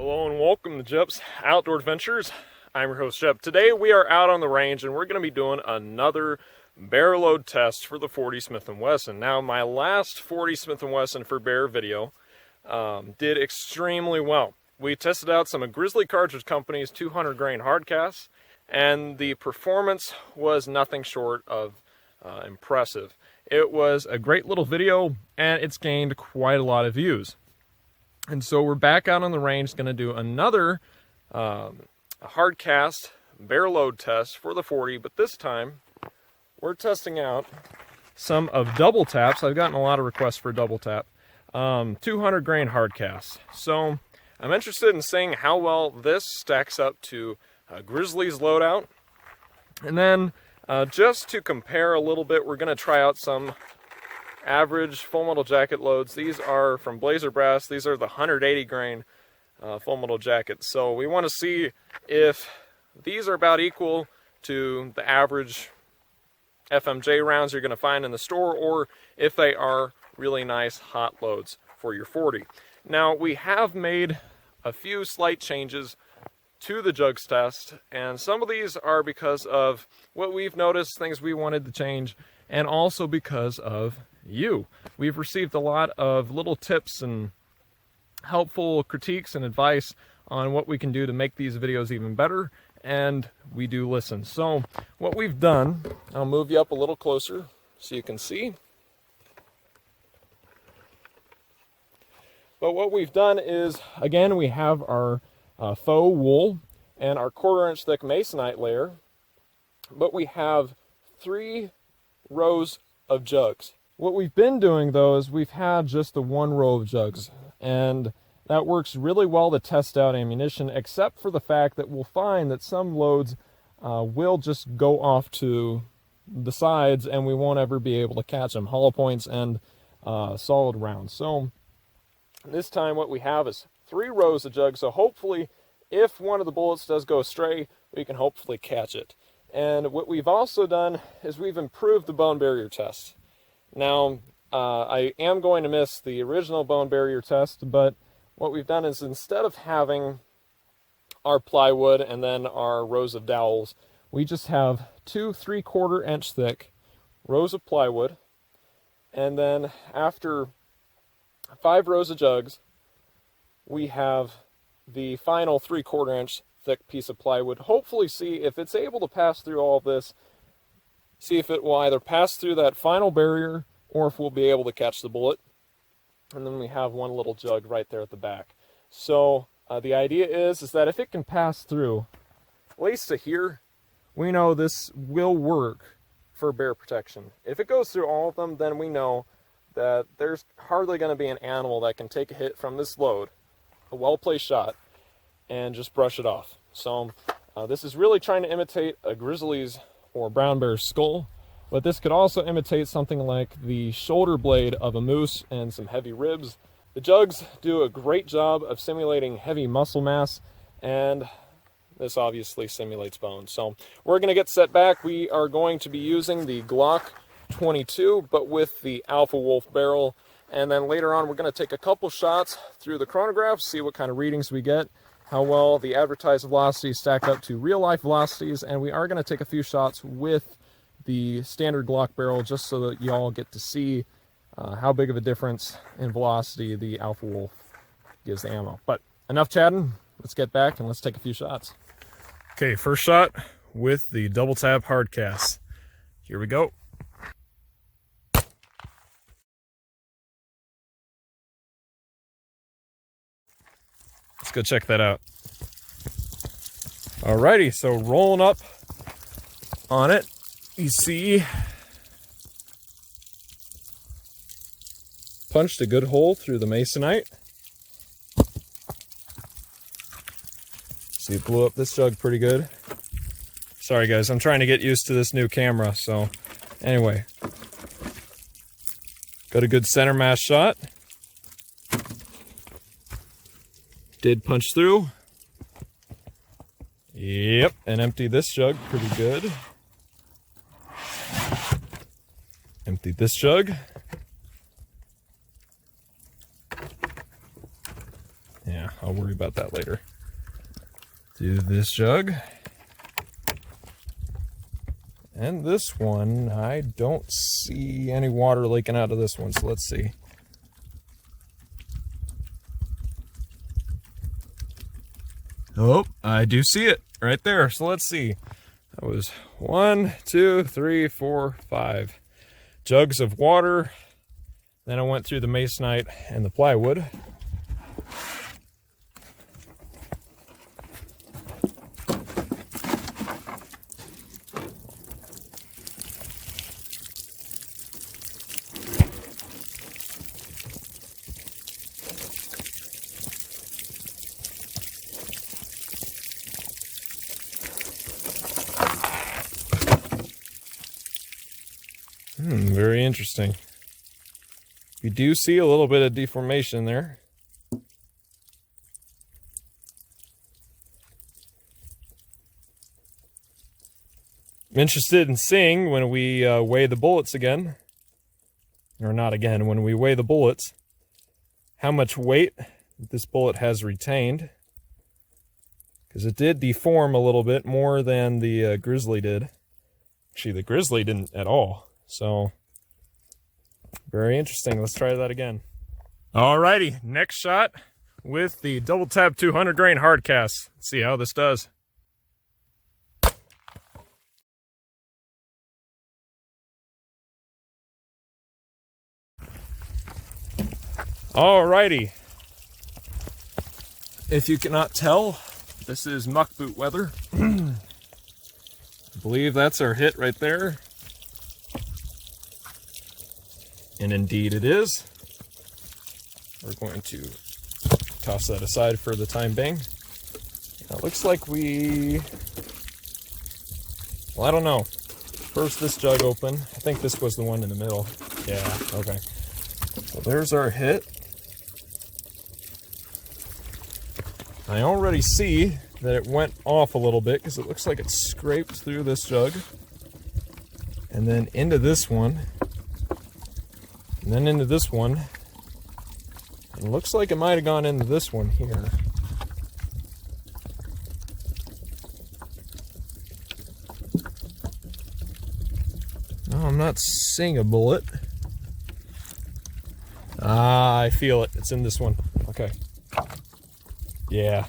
Hello and welcome to Jep's Outdoor Adventures. I'm your host Jep. Today we are out on the range and we're going to be doing another bear load test for the 40 Smith & Wesson. Now my last 40 Smith & Wesson for bear video did extremely well. We tested out some of Grizzly Cartridge Company's 200 grain hardcasts and the performance was nothing short of impressive. It was a great little video and it's gained quite a lot of views. And so we're back out on the range, going to do another hardcast bear load test for the 40, but this time we're testing out some of DoubleTaps. I've gotten a lot of requests for DoubleTap, 200 grain hardcasts. So I'm interested in seeing how well this stacks up to Grizzly's loadout. And then just to compare a little bit, we're going to try out some average full metal jacket loads. These are from Blazer Brass. These are the 180 grain full metal jackets. So we want to see if these are about equal to the average FMJ rounds you're going to find in the store, or if they are really nice hot loads for your 40. Now we have made a few slight changes to the Jugs test, and some of these are because of what we've noticed, things we wanted to change, and also because of you. We've received a lot of little tips and helpful critiques and advice on what we can do to make these videos even better, and we do listen. So what we've done, I'll move you up a little closer so you can see. But what we've done is, again, we have our faux wool and our 1/4 inch thick masonite layer, but we have 3 rows of jugs. What we've been doing though is we've had just the 1 row of jugs, and that works really well to test out ammunition, except for the fact that we'll find that some loads will just go off to the sides and we won't ever be able to catch them, hollow points and solid rounds. So this time what we have is 3 rows of jugs, so hopefully if one of the bullets does go astray, we can hopefully catch it. And what we've also done is we've improved the bone barrier test. Now, I am going to miss the original bone barrier test, but what we've done is instead of having our plywood and then our rows of dowels, we just have 2 3/4 inch thick rows of plywood, and then after 5 rows of jugs, we have the final 3/4 inch thick piece of plywood. Hopefully see if it's able to pass through all of this, see if it will either pass through that final barrier or if we'll be able to catch the bullet. And then we have one little jug right there at the back. So the idea is that if it can pass through, at least to here, we know this will work for bear protection. If it goes through all of them, then we know that there's hardly going to be an animal that can take a hit from this load, a well-placed shot, and just brush it off. So this is really trying to imitate a grizzly's or brown bear's skull, but this could also imitate something like the shoulder blade of a moose and some heavy ribs. The jugs do a great job of simulating heavy muscle mass, and this obviously simulates bone. So we're going to get set back. We are going to be using the Glock 22, but with the Alpha Wolf barrel, and then later on we're going to take a couple shots through the chronograph, see what kind of readings we get, how well the advertised velocities stack up to real life velocities, and we are going to take a few shots with the standard Glock barrel just so that y'all get to see how big of a difference in velocity the Alpha Wolf gives the ammo. But enough chatting, let's get back and let's take a few shots. Okay, first shot with the DoubleTap hardcast. Here we go. Let's go check that out. Alrighty, so rolling up on it, you see, punched a good hole through the masonite. See, it blew up this jug pretty good. Sorry guys, I'm trying to get used to this new camera, so anyway. Got a good center mass shot. Did punch through. Yep, and empty this jug pretty good. Emptied this jug. Yeah, I'll worry about that later. Do this jug. And this one, I don't see any water leaking out of this one, so let's see. Oh, I do see it right there, so let's see. That was 1, 2, 3, 4, 5 jugs of water. Then I went through the masonite and the plywood. Very interesting. You do see a little bit of deformation there. I'm interested in seeing when we weigh the bullets again, or not again, when we weigh the bullets, how much weight this bullet has retained, because it did deform a little bit more than the Grizzly did. Actually, the Grizzly didn't at all. So, very interesting. Let's try that again. Alrighty, next shot with the DoubleTap 200 grain Hardcast. Let's see how this does. Alrighty. If you cannot tell, this is muck boot weather. I believe that's our hit right there. And indeed it is. We're going to toss that aside for the time being. Now, it looks like well, I don't know. First this jug open. I think this was the one in the middle. Yeah, okay. So there's our hit. I already see that it went off a little bit because it looks like it scraped through this jug. And then into this one. And then into this one. It looks like it might have gone into this one here. No, I'm not seeing a bullet. Ah, I feel it. It's in this one. Okay. Yeah.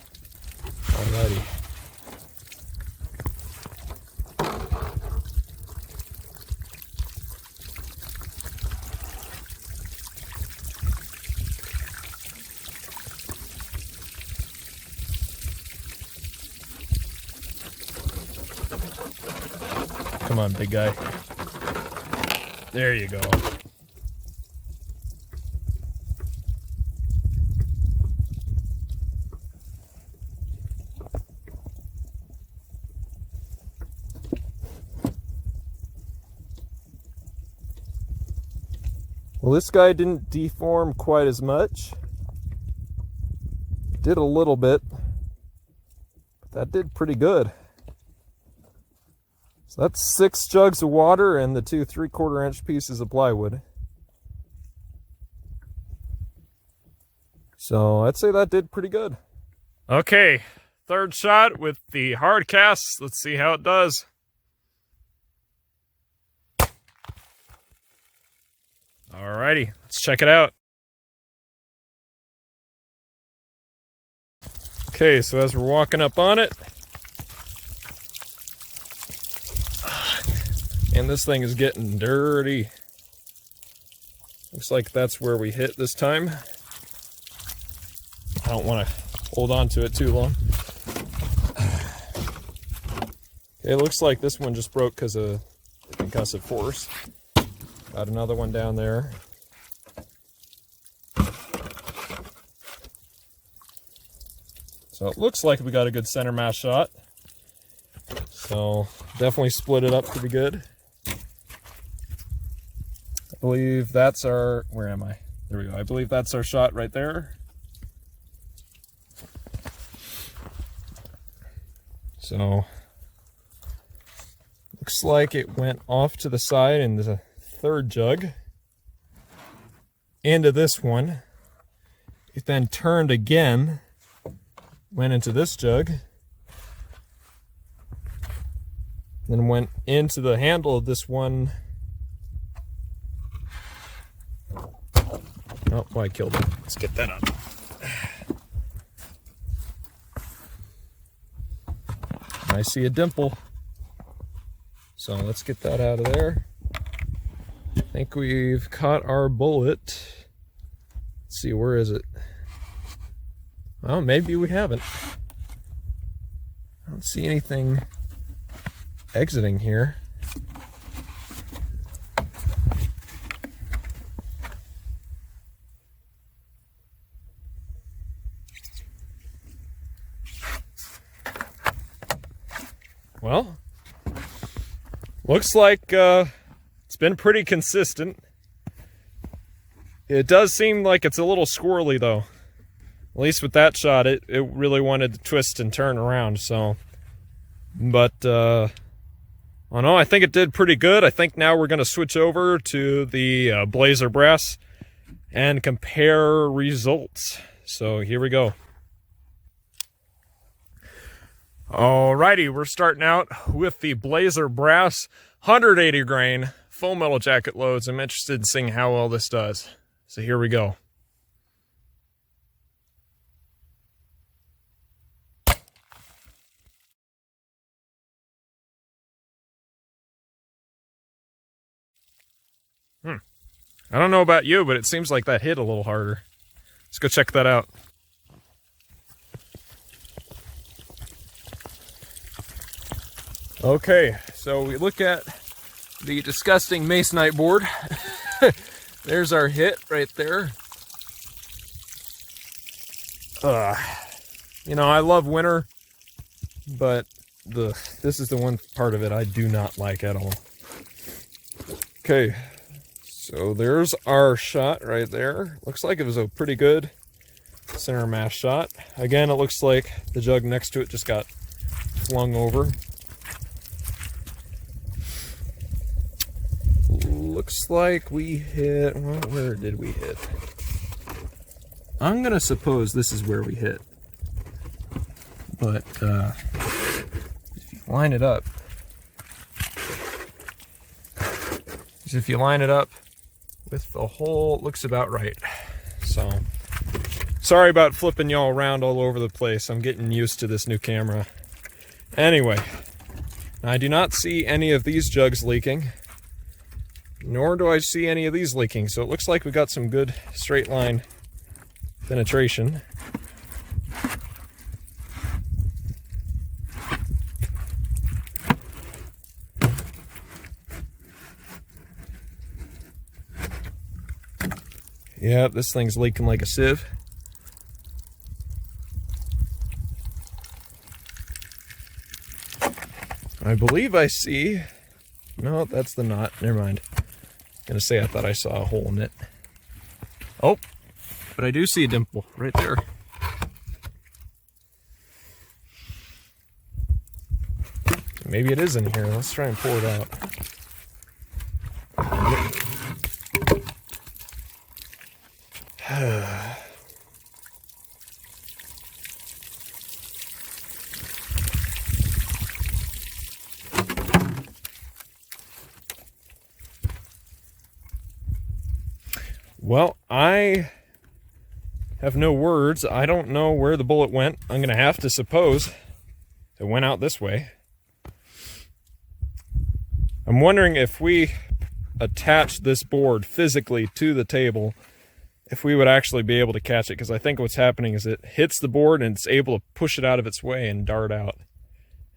Alrighty. Come on, big guy. There you go. Well, this guy didn't deform quite as much. Did a little bit, but that did pretty good. So that's 6 jugs of water and the 2 3/4 inch pieces of plywood. So I'd say that did pretty good. Okay, third shot with the Hardcast. Let's see how it does. Alrighty, let's check it out. Okay, so as we're walking up on it, and this thing is getting dirty. Looks like that's where we hit this time. I don't want to hold on to it too long. Okay, it looks like this one just broke because of the concussive force. Got another one down there. So it looks like we got a good center mass shot. So definitely split it up pretty good. I believe that's our, where am I? There we go. I believe that's our shot right there. So looks like it went off to the side in the third jug into this one. It then turned again went into this jug, then went into the handle of this one. Oh, I killed it. Let's get that up. I see a dimple. So let's get that out of there. I think we've caught our bullet. Let's see, where is it? Well, maybe we haven't. I don't see anything exiting here. Well, looks like it's been pretty consistent. It does seem like it's a little squirrely though. At least with that shot, it really wanted to twist and turn around, so. But, oh no, I think it did pretty good. I think now we're going to switch over to the Blazer Brass and compare results. So here we go. Alrighty, we're starting out with the Blazer Brass 180 grain full metal jacket loads. I'm interested in seeing how well this does. So here we go. I don't know about you, but it seems like that hit a little harder. Let's go check that out. Okay, so we look at the disgusting masonite board. There's our hit right there. You know, I love winter, but this is the one part of it I do not like at all. Okay, so there's our shot right there. Looks like it was a pretty good center mass shot. Again, it looks like the jug next to it just got flung over. Looks like we hit, well, where did we hit? I'm gonna suppose this is where we hit. But if you line it up, with the hole, it looks about right. So, sorry about flipping y'all around all over the place. I'm getting used to this new camera. Anyway, I do not see any of these jugs leaking. Nor do I see any of these leaking, so it looks like we got some good straight line penetration. Yeah, this thing's leaking like a sieve. I believe I see... No, that's the knot. Never mind. Gonna say I thought I saw a hole in it. Oh, but I do see a dimple right there. Maybe it is in here. Let's try and pour it out. Well, I have no words. I don't know where the bullet went. I'm going to have to suppose it went out this way. I'm wondering if we attach this board physically to the table, if we would actually be able to catch it, because I think what's happening is it hits the board and it's able to push it out of its way and dart out,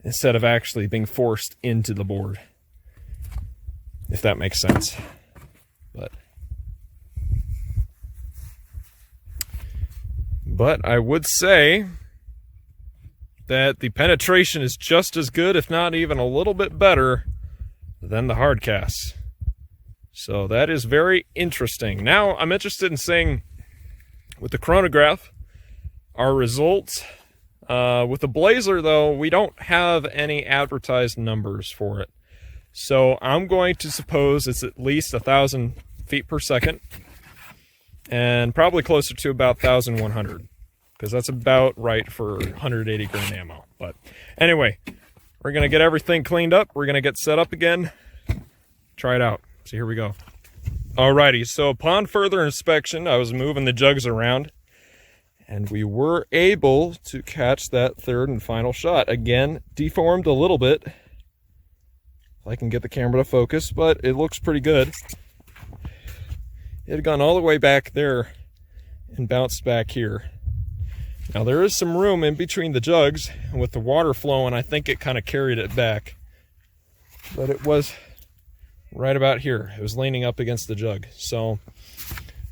instead of actually being forced into the board, if that makes sense. But I would say that the penetration is just as good, if not even a little bit better, than the Hardcast. So that is very interesting. Now I'm interested in seeing, with the Chronograph, our results. With the Blazer, though, we don't have any advertised numbers for it. So I'm going to suppose it's at least 1,000 feet per second. And probably closer to about 1,100. because that's about right for 180 grain ammo. But anyway, we're going to get everything cleaned up. We're going to get set up again. Try it out. So here we go. Alrighty, so upon further inspection, I was moving the jugs around, and we were able to catch that third and final shot. Again, deformed a little bit. If I can get the camera to focus, but it looks pretty good. It had gone all the way back there and bounced back here. Now there is some room in between the jugs, and with the water flowing, I think it kind of carried it back. But it was right about here. It was leaning up against the jug. So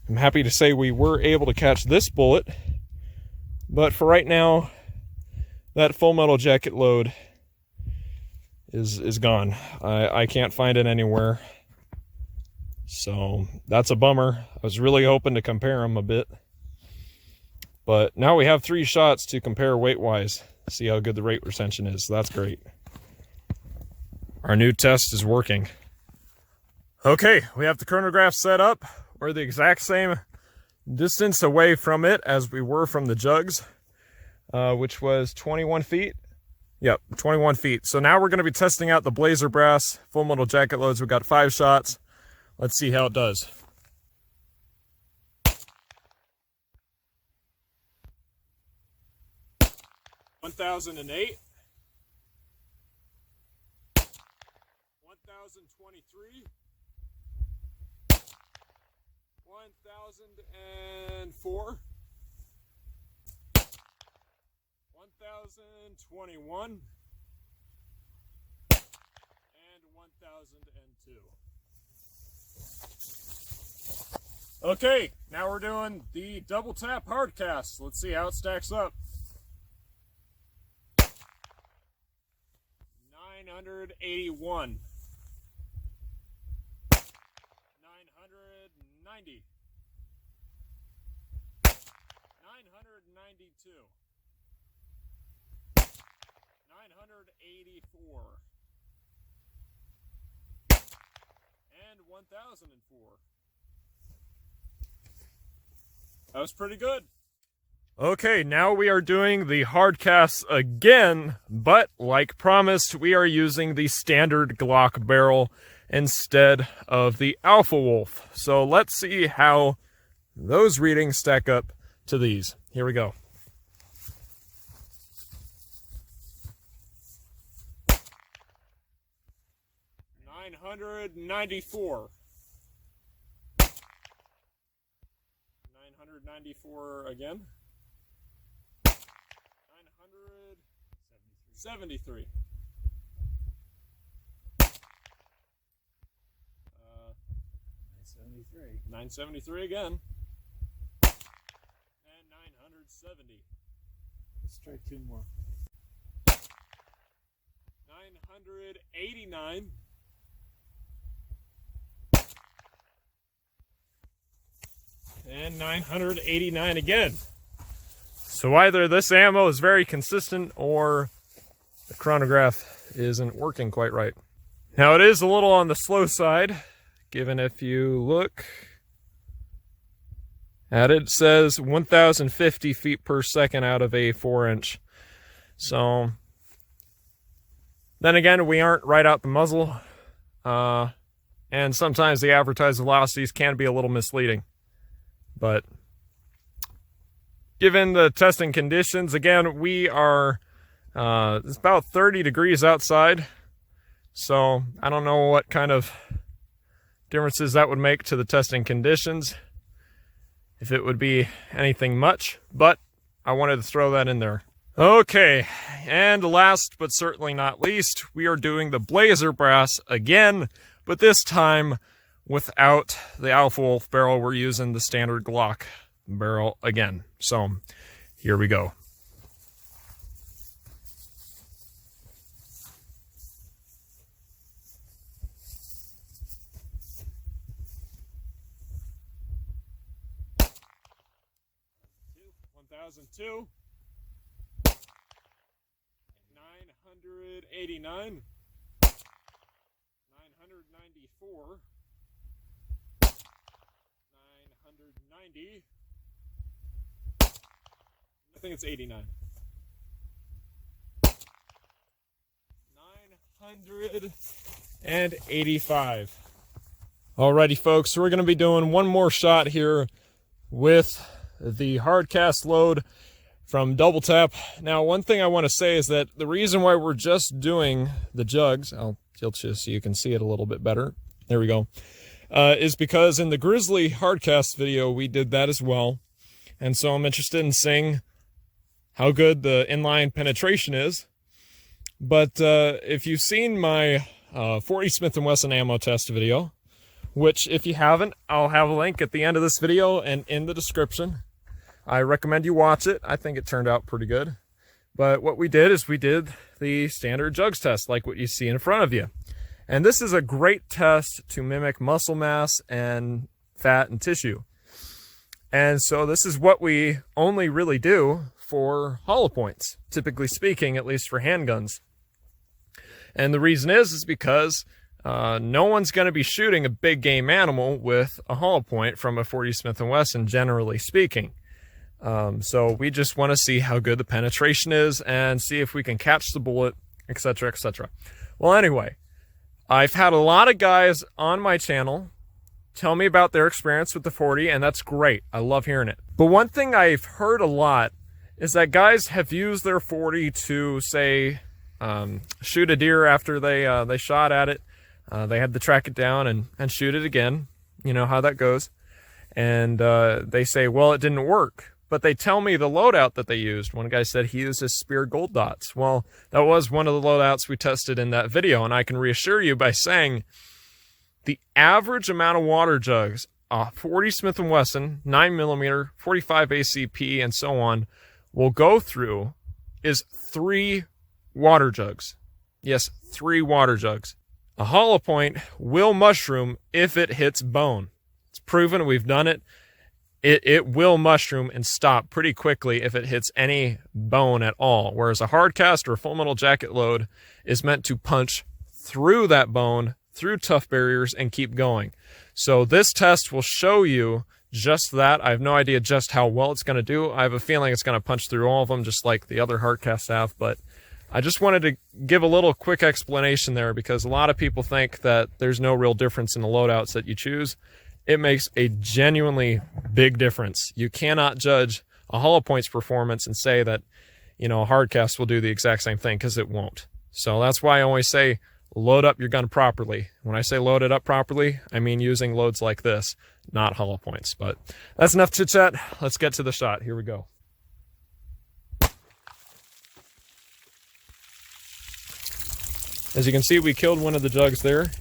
I'm happy to say we were able to catch this bullet. But for right now, that full metal jacket load is gone. I can't find it anywhere. So that's a bummer. I was really hoping to compare them a bit. But now we have 3 shots to compare weight-wise. See how good the rate retention is. So that's great. Our new test is working. Okay, we have the chronograph set up. We're the exact same distance away from it as we were from the jugs, which was 21 feet. Yep, 21 feet. So now we're going to be testing out the Blazer Brass full metal jacket loads. We've got 5 shots. Let's see how it does. $1,008, $1,023, $1,004, $1,021, and $1,002. Okay, now we're doing the DoubleTap Hardcast. Let's see how it stacks up. 981, 990, 992, 984, and 1004. That was pretty good. Okay, now we are doing the hardcasts again, but like promised, we are using the standard Glock barrel instead of the Alpha Wolf. So let's see how those readings stack up to these. Here we go. $994. 994 again. 973. 973 again. And 970. Let's try 2 more. 989. And 989 again. So either this ammo is very consistent or the chronograph isn't working quite right. Now it is a little on the slow side, given if you look at it, it says 1,050 feet per second out of a 4-inch. So then again, we aren't right out the muzzle, and sometimes the advertised velocities can be a little misleading. But given the testing conditions, again, we are, it's about 30 degrees outside. So I don't know what kind of differences that would make to the testing conditions, if it would be anything much, but I wanted to throw that in there. Okay, and last but certainly not least, we are doing the Blazer Brass again, but this time without the Alpha Wolf barrel. We're using the standard Glock barrel again. So here we go. $1,002, 989, 994, 990, think it's 89. 985. Alrighty, folks, so we're going to be doing one more shot here with the Hardcast load from DoubleTap. Now, one thing I want to say is that the reason why we're just doing the jugs, I'll tilt you so you can see it a little bit better. There we go. Is because in the Grizzly Hardcast video, we did that as well. And so I'm interested in seeing how good the inline penetration is. But if you've seen my 40 Smith & Wesson ammo test video, which if you haven't, I'll have a link at the end of this video and in the description. I recommend you watch it. I think it turned out pretty good. But what we did is we did the standard jugs test, like what you see in front of you. And this is a great test to mimic muscle mass and fat and tissue. And so this is what we only really do for hollow points, typically speaking, at least for handguns. And the reason is because no one's going to be shooting a big game animal with a hollow point from a 40 Smith & Wesson, generally speaking. So we just want to see how good the penetration is and see if we can catch the bullet, etc., etc. Well, anyway, I've had a lot of guys on my channel tell me about their experience with the 40, and that's great. I love hearing it. But one thing I've heard a lot is that guys have used their 40 to, say, shoot a deer after they shot at it. They had to track it down and shoot it again. You know how that goes. And they say, well, it didn't work. But they tell me the loadout that they used. One guy said he used his Spear Gold Dots. Well, that was one of the loadouts we tested in that video. And I can reassure you by saying the average amount of water jugs, 40 Smith & Wesson, 9mm, 45 ACP, and so on, will go through is 3 water jugs. Yes, 3 water jugs. A hollow point will mushroom if it hits bone. It's proven. We've done it. It will mushroom and stop pretty quickly if it hits any bone at all. Whereas a hardcast or a full metal jacket load is meant to punch through that bone, through tough barriers, and keep going. So this test will show you just that. I have no idea just how well it's going to do. I have a feeling it's going to punch through all of them, just like the other hardcasts have. But I just wanted to give a little quick explanation there because a lot of people think that there's no real difference in the loadouts that you choose. It makes a genuinely big difference. You cannot judge a hollow points performance and say that, you know, a hardcast will do the exact same thing, because it won't. So that's why I always say load up your gun properly. When I say load it up properly, I mean using loads like this, not hollow points. But that's enough chit chat. Let's get to the shot. Here we go. As you can see, we killed one of the jugs there.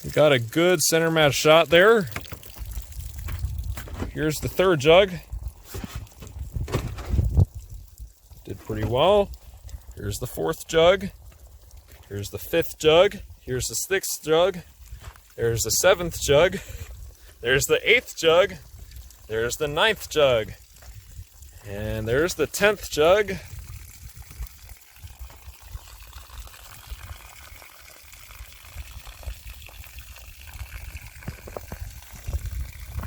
We got a good center mass shot there. Here's the third jug. Did pretty well. Here's the fourth jug. Here's the fifth jug. Here's the sixth jug. There's the seventh jug. There's the eighth jug. There's the ninth jug. And there's the 10th jug.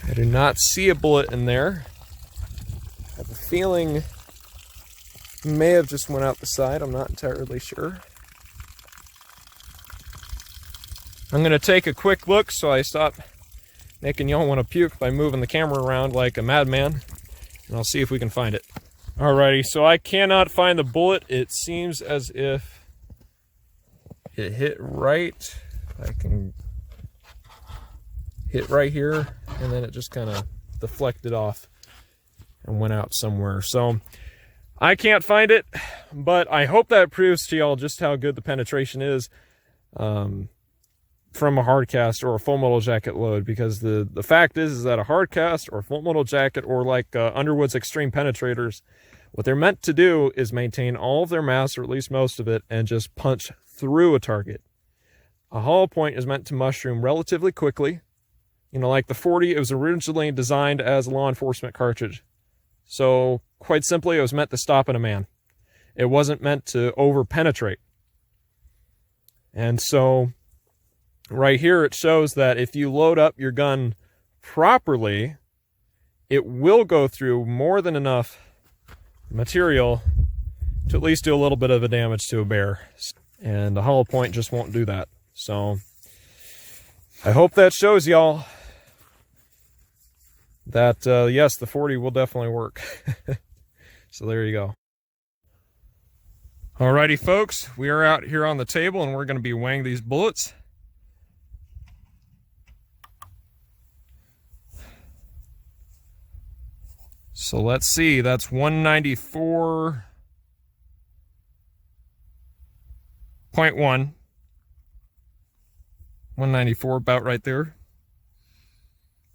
I do not see a bullet in there. I have a feeling it may have just went out the side. I'm not entirely sure. I'm going to take a quick look so I stop making y'all want to puke by moving the camera around like a madman. And I'll see if we can find it. Alrighty, so I cannot find the bullet. It seems as if it hit right. I can hit right here, and then it just kind of deflected off and went out somewhere. So I can't find it, but I hope that proves to y'all just how good the penetration is from a hardcast or a full metal jacket load, because the fact is that a hardcast or a full metal jacket, or like Underwood's Extreme Penetrators, what they're meant to do is maintain all of their mass, or at least most of it, and just punch through a target. A hollow point is meant to mushroom relatively quickly. You know, like the 40, it was originally designed as a law enforcement cartridge. So, quite simply, it was meant to stop at a man. It wasn't meant to over-penetrate. And so, right here, it shows that if you load up your gun properly, it will go through more than enough material to at least do a little bit of a damage to a bear. And the hollow point just won't do that. So I hope that shows y'all that, yes, the 40 will definitely work. So there you go. Alrighty, folks, we are out here on the table and we're going to be weighing these bullets. So let's see, that's 194.1. 194, about right there.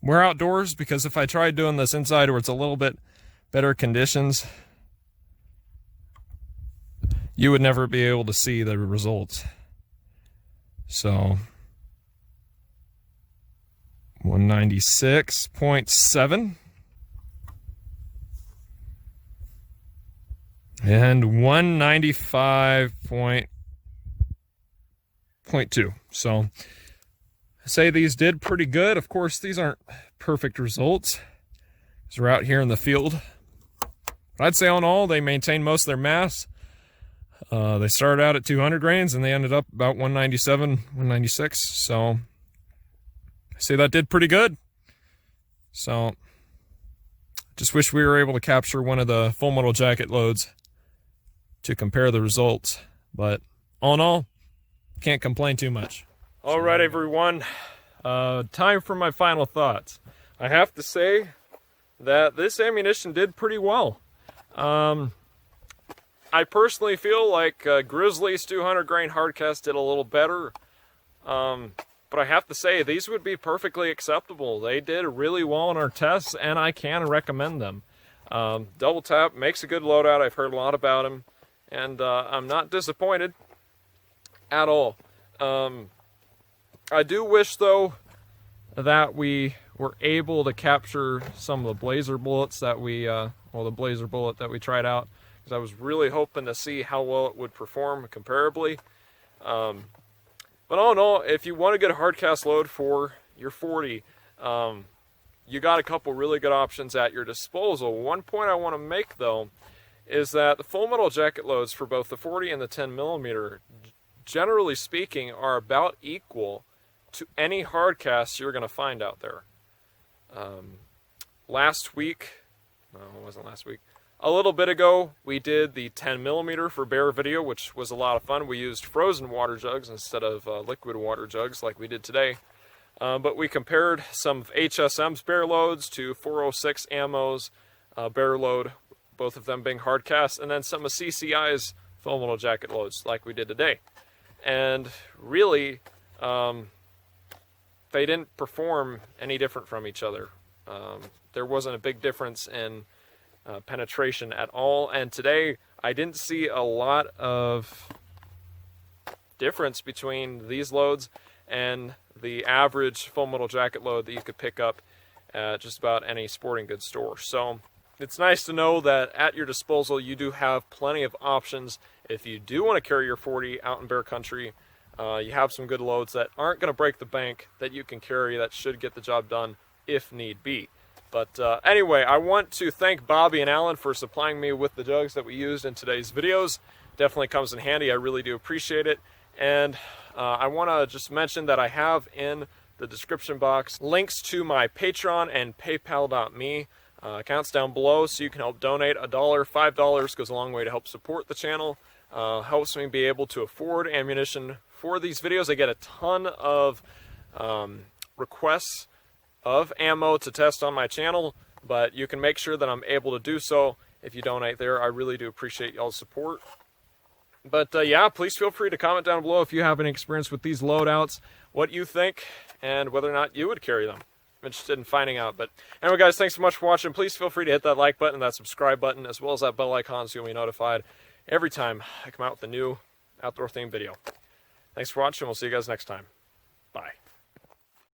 We're outdoors because if I tried doing this inside where it's a little bit better conditions, you would never be able to see the results. So 196.7 and 195.2. So I say these did pretty good. Of course, these aren't perfect results because we're out here in the field. But I'd say on all, they maintained most of their mass. They started out at 200 grains and they ended up about 197, 196. So I say that did pretty good. So just wish we were able to capture one of the full metal jacket loads to compare the results. But all in all, can't complain too much. All right, everyone. Time for my final thoughts. I have to say that this ammunition did pretty well. I personally feel like Grizzly's 200 grain Hardcast did a little better. But I have to say, these would be perfectly acceptable. They did really well in our tests, and I can recommend them. DoubleTap makes a good loadout. I've heard a lot about him, and I'm not disappointed at all. I do wish, though, that we were able to capture some of the blazer bullets that we, the blazer bullet that we tried out. Because I was really hoping to see how well it would perform comparably. But all in all, if you want to get a hardcast load for your 40, you got a couple really good options at your disposal. One point I want to make, though, is that the full metal jacket loads for both the 40 and the 10mm, generally speaking, are about equal to any hardcast you're going to find out there. Last week, no, it wasn't last week. A little bit ago, we did the 10mm for bear video, which was a lot of fun. We used frozen water jugs instead of liquid water jugs like we did today. But we compared some of HSM's bear loads to 406 ammo's bear load, both of them being hard cast, and then some of CCI's full metal jacket loads like we did today. And really, they didn't perform any different from each other. There wasn't a big difference in penetration at all, and today I didn't see a lot of difference between these loads and the average full metal jacket load that you could pick up at just about any sporting goods store. So it's nice to know that at your disposal you do have plenty of options. If you do want to carry your 40 out in bear country, you have some good loads that aren't going to break the bank that you can carry that should get the job done if need be. But anyway, I want to thank Bobby and Alan for supplying me with the jugs that we used in today's videos. Definitely comes in handy. I really do appreciate it. And I want to just mention that I have in the description box links to my Patreon and PayPal.me accounts down below, so you can help donate $1, $5 goes a long way to help support the channel. Helps me be able to afford ammunition for these videos. I get a ton of requests of ammo to test on my channel, but you can make sure that I'm able to do so if you donate there. I really do appreciate y'all's support. But yeah, please feel free to comment down below if you have any experience with these loadouts, what you think, and whether or not you would carry them. I'm interested in finding out. But anyway, guys, thanks so much for watching. Please feel free to hit that like button, that subscribe button, as well as that bell icon so you'll be notified every time I come out with a new outdoor themed video. Thanks for watching. We'll see you guys next time. Bye.